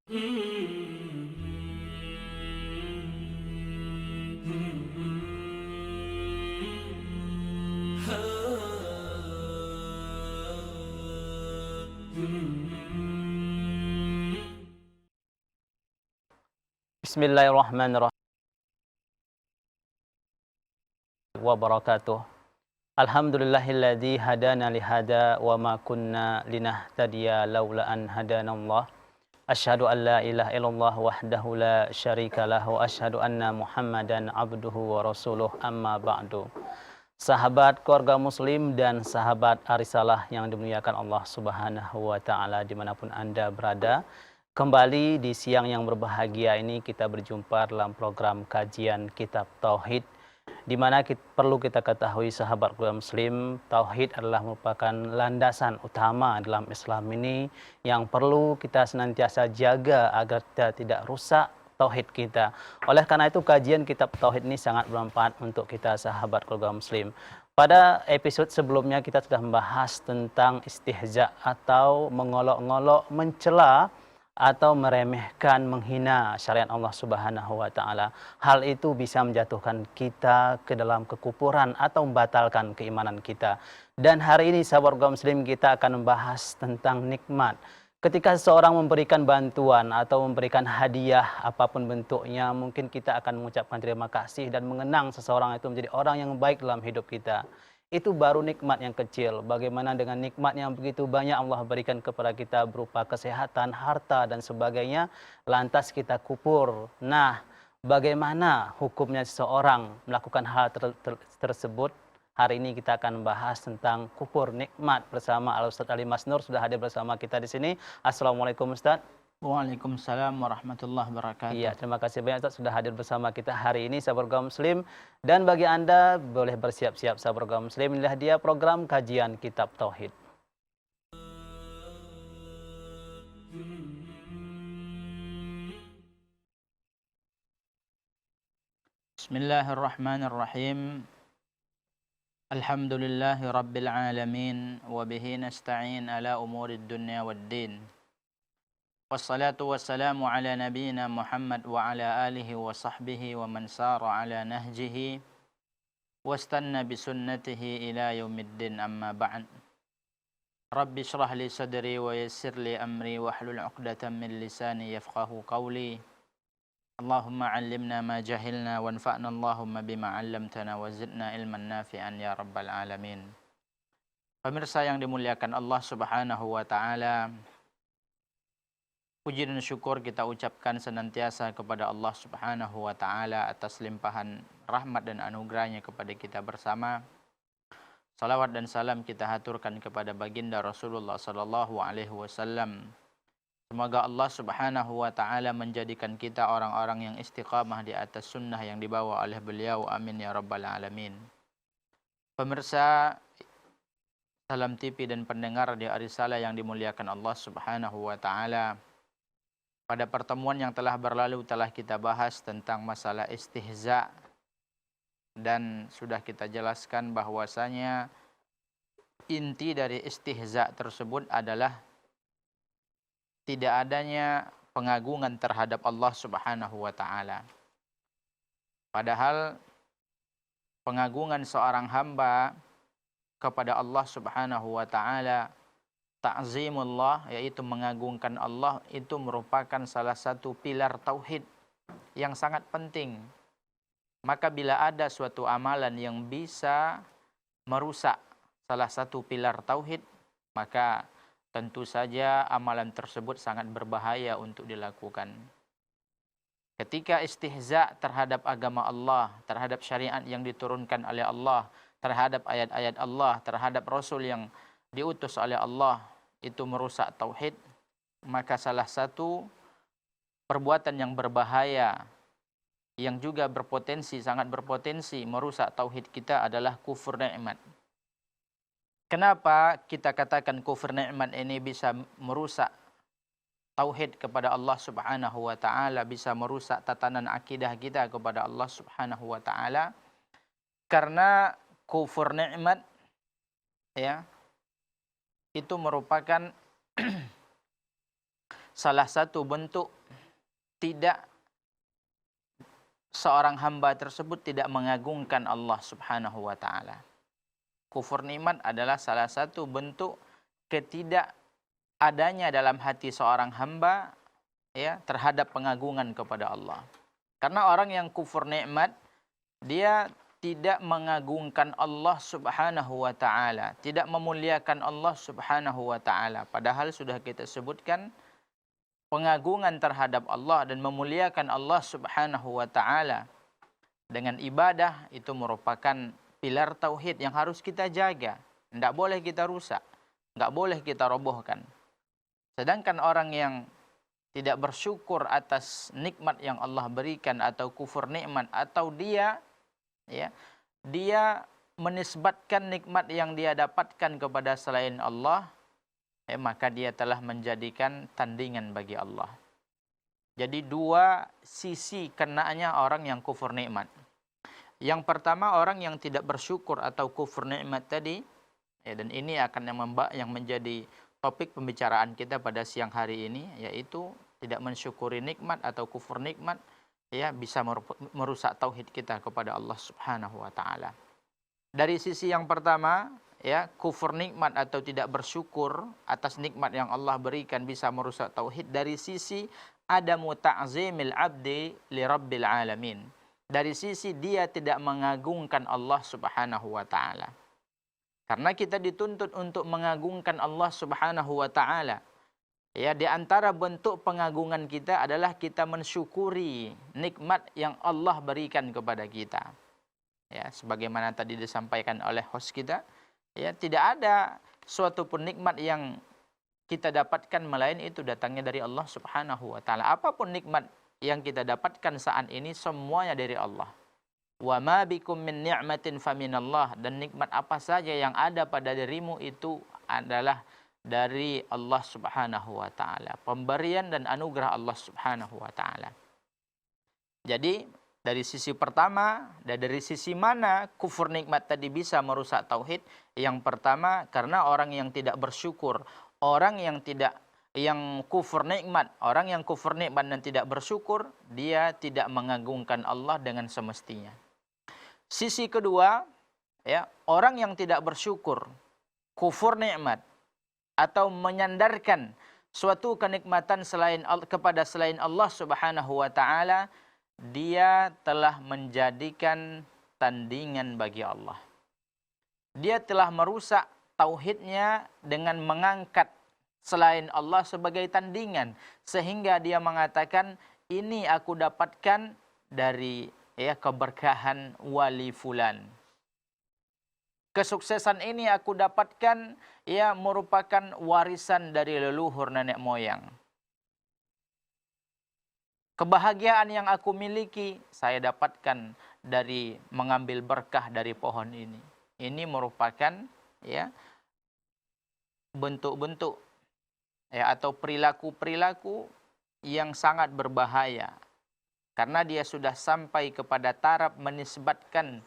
Bismillahirrahmanirrahim wabarakatuh. Alhamdulillahilladzi hadana lihada wa ma kunna linahtadiya laula an hadanallah. Asyhadu an la ilaha illallah wahdahu la syarika lah wa asyhadu anna Muhammadan abduhu wa rasuluh amma ba'du. Sahabat keluarga muslim dan sahabat Arisalah yang dimuliakan Allah Subhanahu wa taala dimanapun Anda berada. Kembali di siang yang berbahagia ini kita berjumpa dalam program kajian Kitab Tauhid, di mana perlu kita ketahui sahabat keluarga muslim, tauhid adalah merupakan landasan utama dalam Islam ini yang perlu kita senantiasa jaga agar kita tidak rusak tauhid kita. Oleh karena itu kajian kitab tauhid ini sangat bermanfaat untuk kita sahabat keluarga muslim. Pada episode sebelumnya kita sudah membahas tentang istihza atau mengolok-ngolok, mencela atau meremehkan, menghina syariat Allah Subhanahu wa taala. Hal itu bisa menjatuhkan kita ke dalam kekufuran atau membatalkan keimanan kita. Dan hari ini sahabat kaum muslim kita akan membahas tentang nikmat. Ketika seseorang memberikan bantuan atau memberikan hadiah apapun bentuknya, mungkin kita akan mengucapkan terima kasih dan mengenang seseorang itu menjadi orang yang baik dalam hidup kita. Itu baru nikmat yang kecil. Bagaimana dengan nikmat yang begitu banyak Allah berikan kepada kita berupa kesehatan, harta, dan sebagainya, lantas kita kufur. Nah, bagaimana hukumnya seseorang melakukan hal tersebut? Hari ini kita akan membahas tentang kufur nikmat bersama Al-Ustaz Ali Masnur, sudah hadir bersama kita di sini. Assalamualaikum Ustaz. Waalaikumsalam warahmatullahi wabarakatuh. Iya, terima kasih banyak Ustaz sudah hadir bersama kita hari ini sahabat kaum muslim. Dan bagi Anda boleh bersiap-siap sahabat kaum muslim, inilah dia program kajian Kitab Tauhid. Bismillahirrahmanirrahim. Alhamdulillahi rabbil alamin wa bihi nasta'in ala umurid dunya waddin. Wassalatu wassalamu ala nabiyyina Muhammad wa ala alihi wa sahbihi wa man sara ala nahjihi wastanna bisunnatihi ila yaumiddin, amma ba'd. Rabbi shrah li sadri wa yassir li amri wahlul 'uqdatam min lisani yafqahu qawli. Allahumma 'allimna ma jahilna wanfa'na Allahumma bima 'allamtana wa zidna ilman nafi'an ya rabbal alamin. Pemirsa yang dimuliakan Allah Subhanahu wa taala, puji dan syukur kita ucapkan senantiasa kepada Allah Subhanahu wa taala atas limpahan rahmat dan anugerahnya kepada kita bersama. Salawat dan salam kita haturkan kepada baginda Rasulullah sallallahu alaihi wasallam. Semoga Allah Subhanahu wa taala menjadikan kita orang-orang yang istiqamah di atas sunnah yang dibawa oleh beliau. Amin ya rabbal alamin. Pemirsa Salam TV dan pendengar di Arisalah yang dimuliakan Allah Subhanahu wa taala. Pada pertemuan yang telah berlalu telah kita bahas tentang masalah istihza, dan sudah kita jelaskan bahwasanya inti dari istihza tersebut adalah tidak adanya pengagungan terhadap Allah Subhanahu wa taala. Padahal pengagungan seorang hamba kepada Allah Subhanahu wa taala, ta'zimullah, yaitu mengagungkan Allah, itu merupakan salah satu pilar tauhid yang sangat penting. Maka bila ada suatu amalan yang bisa merusak salah satu pilar tauhid, maka tentu saja amalan tersebut sangat berbahaya untuk dilakukan. Ketika istihza terhadap agama Allah, terhadap syariat yang diturunkan oleh Allah, terhadap ayat-ayat Allah, terhadap Rasul yang diutus oleh Allah, itu merusak tauhid, maka salah satu perbuatan yang berbahaya yang juga berpotensi, sangat berpotensi merusak tauhid kita adalah kufur nikmat. Kenapa kita katakan kufur nikmat ini bisa merusak tauhid kepada Allah Subhanahu wa taala, bisa merusak tatanan akidah kita kepada Allah Subhanahu wa taala? Karena kufur nikmat ya itu merupakan salah satu bentuk tidak seorang hamba tersebut tidak mengagungkan Allah Subhanahu wa taala. Kufur nikmat adalah salah satu bentuk ketidakadanya dalam hati seorang hamba ya terhadap pengagungan kepada Allah. Karena orang yang kufur nikmat dia tidak mengagungkan Allah Subhanahu wa taala, tidak memuliakan Allah Subhanahu wa taala. Padahal sudah kita sebutkan pengagungan terhadap Allah dan memuliakan Allah Subhanahu wa taala dengan ibadah itu merupakan pilar tauhid yang harus kita jaga. Tidak boleh kita rusak, tidak boleh kita robohkan. Sedangkan orang yang tidak bersyukur atas nikmat yang Allah berikan atau kufur nikmat atau dia menisbatkan nikmat yang dia dapatkan kepada selain Allah, maka dia telah menjadikan tandingan bagi Allah. Jadi dua sisi kenanya orang yang kufur nikmat. Yang pertama orang yang tidak bersyukur atau kufur nikmat tadi, dan ini akan yang menjadi topik pembicaraan kita pada siang hari ini, yaitu tidak mensyukuri nikmat atau kufur nikmat, bisa merusak tauhid kita kepada Allah Subhanahu wa taala. Dari sisi yang pertama, kufur nikmat atau tidak bersyukur atas nikmat yang Allah berikan bisa merusak tauhid dari sisi adamu ta'zimil abdi li rabbil alamin. Dari sisi dia tidak mengagungkan Allah Subhanahu wa taala. Karena kita dituntut untuk mengagungkan Allah Subhanahu wa taala. Di antara bentuk pengagungan kita adalah kita mensyukuri nikmat yang Allah berikan kepada kita. Sebagaimana tadi disampaikan oleh host kita, tidak ada suatu pun nikmat yang kita dapatkan melainkan itu datangnya dari Allah Subhanahu wa taala. Apapun nikmat yang kita dapatkan saat ini semuanya dari Allah. Wa ma bikum min ni'matin faminallah, dan nikmat apa saja yang ada pada dirimu itu adalah dari Allah Subhanahu wa taala. Pemberian dan anugerah Allah Subhanahu wa taala. Jadi dari sisi pertama, dan dari sisi mana kufur nikmat tadi bisa merusak tauhid? Yang pertama, karena orang yang tidak bersyukur, orang yang kufur nikmat, orang yang kufur nikmat dan tidak bersyukur, dia tidak mengagungkan Allah dengan semestinya. Sisi kedua, orang yang tidak bersyukur, kufur nikmat atau menyandarkan suatu kenikmatan kepada selain Allah Subhanahu wa taala, dia telah menjadikan tandingan bagi Allah. Dia telah merusak tauhidnya dengan mengangkat selain Allah sebagai tandingan, sehingga dia mengatakan ini aku dapatkan dari keberkahan wali fulan. Kesuksesan ini aku dapatkan merupakan warisan dari leluhur nenek moyang. Kebahagiaan yang aku miliki saya dapatkan dari mengambil berkah dari pohon ini. Ini merupakan bentuk-bentuk atau perilaku-perilaku yang sangat berbahaya. Karena dia sudah sampai kepada taraf menisbatkan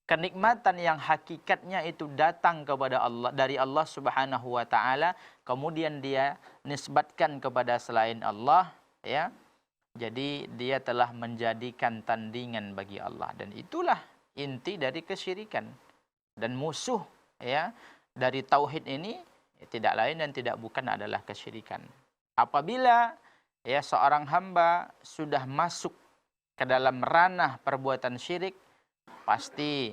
kenikmatan yang hakikatnya itu datang kepada Allah, dari Allah Subhanahu wa taala, kemudian dia nisbatkan kepada selain Allah, Jadi dia telah menjadikan tandingan bagi Allah, dan itulah inti dari kesyirikan. Dan musuh dari tauhid ini tidak lain dan tidak bukan adalah kesyirikan. Apabila seorang hamba sudah masuk ke dalam ranah perbuatan syirik, pasti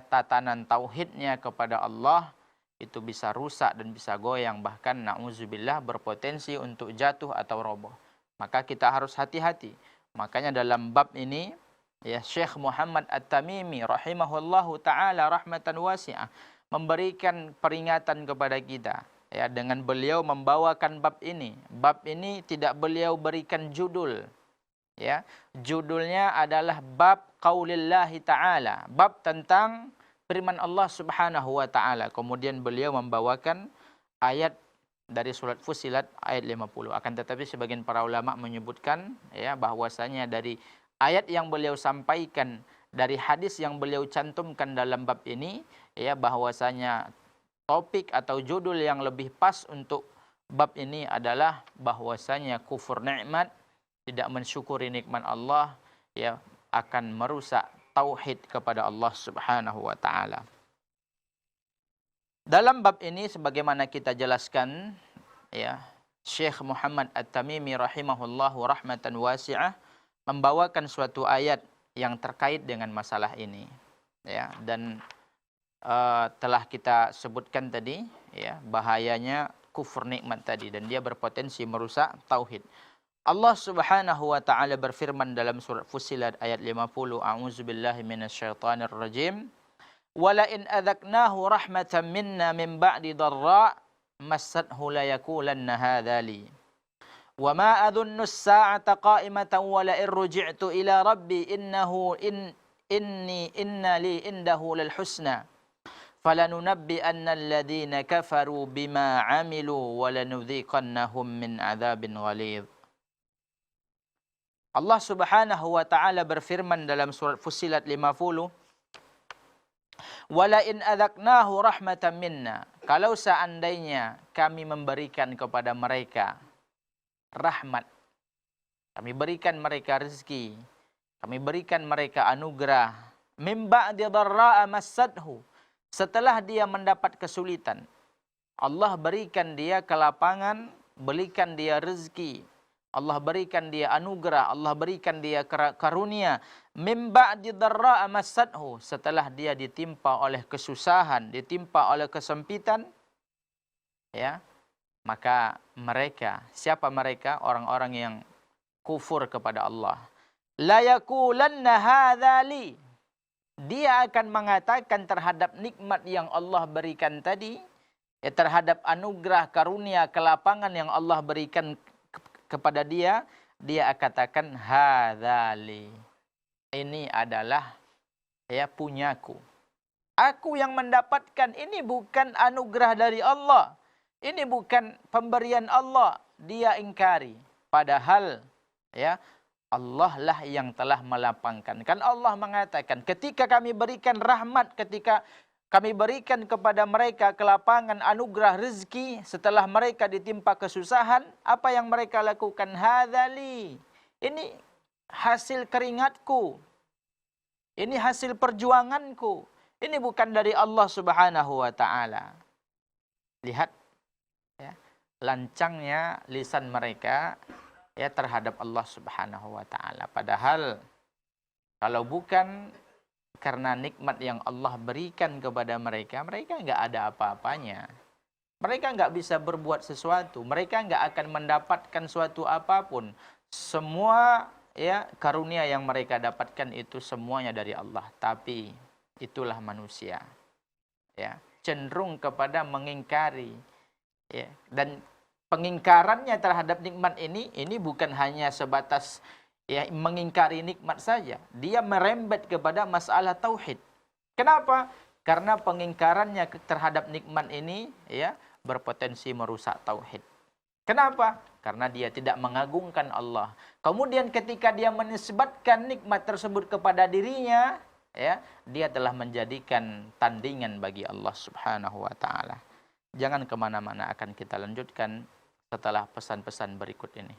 tatanan tauhidnya kepada Allah itu bisa rusak dan bisa goyang, bahkan na'udzubillah berpotensi untuk jatuh atau roboh. Maka kita harus hati-hati. Makanya dalam bab ini Syekh Muhammad At-Tamimi rahimahullahu taala rahmatan wasi'ah memberikan peringatan kepada kita dengan beliau membawakan bab ini. Bab ini tidak beliau berikan judul. Judulnya adalah bab qaulillahi ta'ala, bab tentang firman Allah Subhanahu wa taala. Kemudian beliau membawakan ayat dari surat Fussilat ayat 50. Akan tetapi sebagian para ulama menyebutkan bahwasanya dari ayat yang beliau sampaikan, dari hadis yang beliau cantumkan dalam bab ini, bahwasanya topik atau judul yang lebih pas untuk bab ini adalah bahwasanya kufur nikmat, tidak mensyukuri nikmat Allah, ya, akan merusak tauhid kepada Allah Subhanahu wa taala. Dalam bab ini sebagaimana kita jelaskan, ya, Syekh Muhammad At-Tamimi rahimahullahu rahmatan wasi'ah membawakan suatu ayat yang terkait dengan masalah ini, ya, dan telah kita sebutkan tadi, ya, bahayanya kufur nikmat tadi dan dia berpotensi merusak tauhid. Allah Subhanahu wa taala berfirman dalam surat Fussilat ayat 50, a'udzubillahi minasyaitonir rajim, wala in adzaqnahu rahmatan minna min ba'di dharra massathu la yaqulanna hadza li wa ma adhunnu as-sa'ata qa'imatan wa la in ruji'tu ila rabbi inna li indahu lal husna falanunabbi'anna alladhina kafaru bima 'amilu wa lanudhiqannahum min 'adzabin ghalidh. Allah Subhanahu wa taala berfirman dalam surat Fussilat 50, wala in adzaqnahu rahmatan minna, kalau seandainya kami memberikan kepada mereka rahmat, kami berikan mereka rezeki, kami berikan mereka anugerah, mim ba'di dharra'a massathu, setelah dia mendapat kesulitan, Allah berikan dia kelapangan, berikan dia rezeki, Allah berikan dia anugerah, Allah berikan dia karunia, mim ba'di dharra'a massathu, setelah dia ditimpa oleh kesusahan, ditimpa oleh kesempitan, ya, maka mereka, siapa mereka? Orang-orang yang kufur kepada Allah. La yaqulanna hadza li, dia akan mengatakan terhadap nikmat yang Allah berikan tadi, ya, terhadap anugerah, karunia, kelapangan yang Allah berikan kepada dia, dia katakan hadza li, ini adalah, ya, punyaku. Aku yang mendapatkan, ini bukan anugerah dari Allah. Ini bukan pemberian Allah. Dia ingkari. Padahal, ya, Allah lah yang telah melapangkan. Kan Allah mengatakan, ketika kami berikan rahmat, ketika kami berikan kepada mereka kelapangan, anugerah, rezeki, setelah mereka ditimpa kesusahan, apa yang mereka lakukan? Hadzali, ini hasil keringatku. Ini hasil perjuanganku. Ini bukan dari Allah Subhanahu wa taala. Lihat, ya, lancangnya lisan mereka, ya, terhadap Allah Subhanahu wa taala. Padahal kalau bukan karena nikmat yang Allah berikan kepada mereka, mereka enggak ada apa-apanya. Mereka enggak bisa berbuat sesuatu. Mereka enggak akan mendapatkan suatu apapun. Semua, ya, karunia yang mereka dapatkan itu semuanya dari Allah. Tapi itulah manusia, ya, cenderung kepada mengingkari, ya, dan pengingkarannya terhadap nikmat ini bukan hanya sebatas, ya, mengingkari nikmat saja. Dia merembet kepada masalah tauhid. Kenapa? Karena pengingkarannya terhadap nikmat ini, ya, berpotensi merusak tauhid. Kenapa? Karena dia tidak mengagungkan Allah. Kemudian ketika dia menisbatkan nikmat tersebut kepada dirinya, ya, dia telah menjadikan tandingan bagi Allah Subhanahu wa taala. Jangan kemana-mana, akan kita lanjutkan setelah pesan-pesan berikut ini.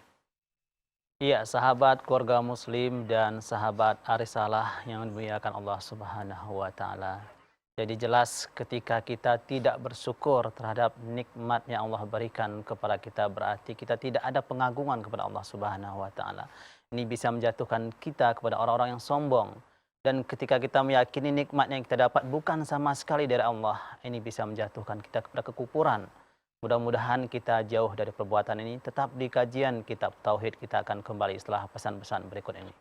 Iya, sahabat keluarga muslim dan sahabat arisalah yang dimuliakan Allah Subhanahu wa taala. Jadi jelas ketika kita tidak bersyukur terhadap nikmat yang Allah berikan kepada kita, berarti kita tidak ada pengagungan kepada Allah Subhanahu wa taala. Ini bisa menjatuhkan kita kepada orang-orang yang sombong. Dan ketika kita meyakini nikmat yang kita dapat bukan sama sekali dari Allah, ini bisa menjatuhkan kita kepada kekufuran. Mudah-mudahan kita jauh dari perbuatan ini. Tetap di kajian kitab Tauhid, kita akan kembali setelah pesan-pesan berikut ini.